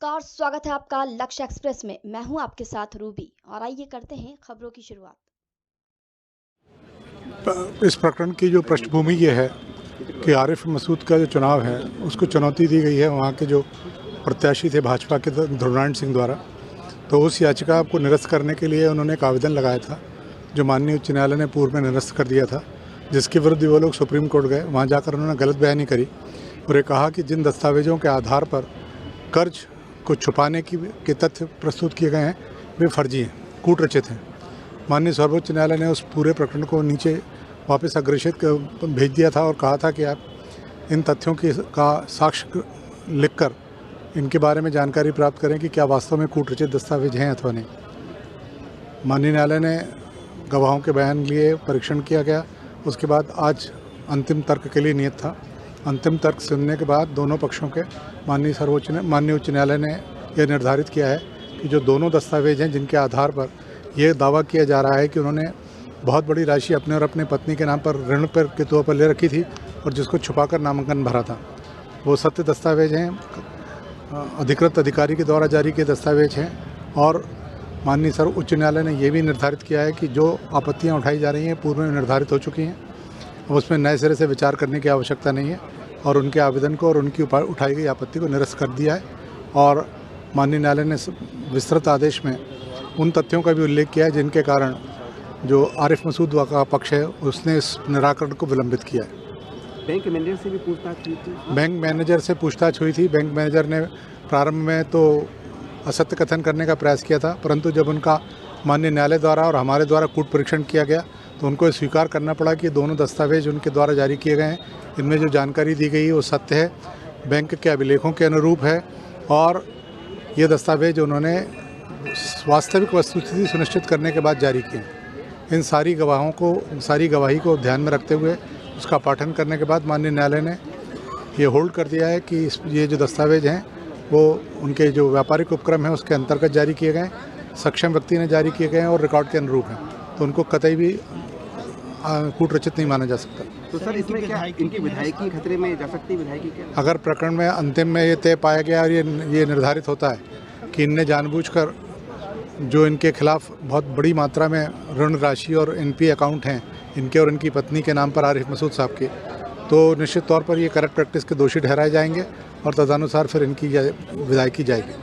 नमस्कार, स्वागत है आपका लक्ष्य एक्सप्रेस में। मैं हूं आपके साथ रूबी और आइए करते हैं खबरों की शुरुआत। इस प्रकरण की जो पृष्ठभूमि ये है कि आरिफ मसूद का जो चुनाव है उसको चुनौती दी गई है वहाँ के जो प्रत्याशी थे भाजपा के ध्रुवनारायण सिंह द्वारा। तो उस याचिका को निरस्त करने के लिए उन्होंने एक आवेदन लगाया था जो माननीय उच्च न्यायालय ने पूर्व में निरस्त कर दिया था, जिसके विरुद्ध वो लोग सुप्रीम कोर्ट गए। वहाँ जाकर उन्होंने गलत बयानी करी और ये कहा कि जिन दस्तावेज़ों के आधार पर कर्ज को छुपाने के तथ्य प्रस्तुत किए गए हैं वे फर्जी हैं, कूट रचित हैं। माननीय सर्वोच्च न्यायालय ने उस पूरे प्रकरण को नीचे वापस अग्रेषित भेज दिया था और कहा था कि आप इन तथ्यों का साक्ष्य लिखकर इनके बारे में जानकारी प्राप्त करें कि क्या वास्तव में कूट रचित दस्तावेज हैं अथवा नहीं। माननीय न्यायालय ने गवाहों के बयान लिए, परीक्षण किया गया। उसके बाद आज अंतिम तर्क के लिए नियत था। अंतिम तर्क सुनने के बाद दोनों पक्षों के माननीय उच्च न्यायालय ने यह निर्धारित किया है कि जो दोनों दस्तावेज हैं जिनके आधार पर यह दावा किया जा रहा है कि उन्होंने बहुत बड़ी राशि अपने और अपने पत्नी के नाम पर ऋण पर के तौर पर ले रखी थी और जिसको छुपाकर नामांकन भरा था, वो सत्य दस्तावेज हैं, अधिकृत अधिकारी के द्वारा जारी किए दस्तावेज हैं। और माननीय उच्च न्यायालय ने यह भी निर्धारित किया है कि जो आपत्तियाँ उठाई जा रही हैं पूर्व में निर्धारित हो चुकी हैं, उसमें नए सिरे से विचार करने की आवश्यकता नहीं है और उनके आवेदन को और उनकी उठाई गई आपत्ति को निरस्त कर दिया है। और माननीय न्यायालय ने विस्तृत आदेश में उन तथ्यों का भी उल्लेख किया है जिनके कारण जो आरिफ मसूद का पक्ष है उसने इस निराकरण को विलंबित किया है। बैंक मैनेजर से भी पूछताछ हुई थी? बैंक मैनेजर से पूछताछ हुई थी। बैंक मैनेजर ने प्रारंभ में तो असत्य कथन करने का प्रयास किया था, परंतु जब उनका माननीय न्यायालय द्वारा और हमारे द्वारा कूट परीक्षण किया गया तो उनको स्वीकार करना पड़ा कि दोनों दस्तावेज उनके द्वारा जारी किए गए हैं, इनमें जो जानकारी दी गई है वो सत्य है, बैंक के अभिलेखों के अनुरूप है और ये दस्तावेज उन्होंने वास्तविक वस्तुस्थिति सुनिश्चित करने के बाद जारी किए। इन सारी गवाही को ध्यान में रखते हुए उसका पाठन करने के बाद माननीय न्यायालय ने ये होल्ड कर दिया है कि ये जो दस्तावेज हैं वो उनके जो व्यापारिक उपक्रम है उसके अंतर्गत जारी किए गए, सक्षम व्यक्ति ने जारी किए गए हैं और रिकॉर्ड के अनुरूप हैं, तो उनको कतई भी कूट रचित नहीं माना जा सकता। तो सर इसमें क्या इनकी विधायकी खतरे में जा सकती है? विधायकी क्या अगर प्रकरण में अंतिम में ये तय पाया गया और ये निर्धारित होता है कि इनने जानबूझकर जो इनके खिलाफ बहुत बड़ी मात्रा में ऋण राशि और एनपी अकाउंट हैं इनके और इनकी पत्नी के नाम पर आरिफ मसूद साहब के, तो निश्चित तौर पर ये करप्ट प्रैक्टिस के दोषी ठहराए जाएंगे और तदनुसार फिर इनकी विधायकी जाएगी।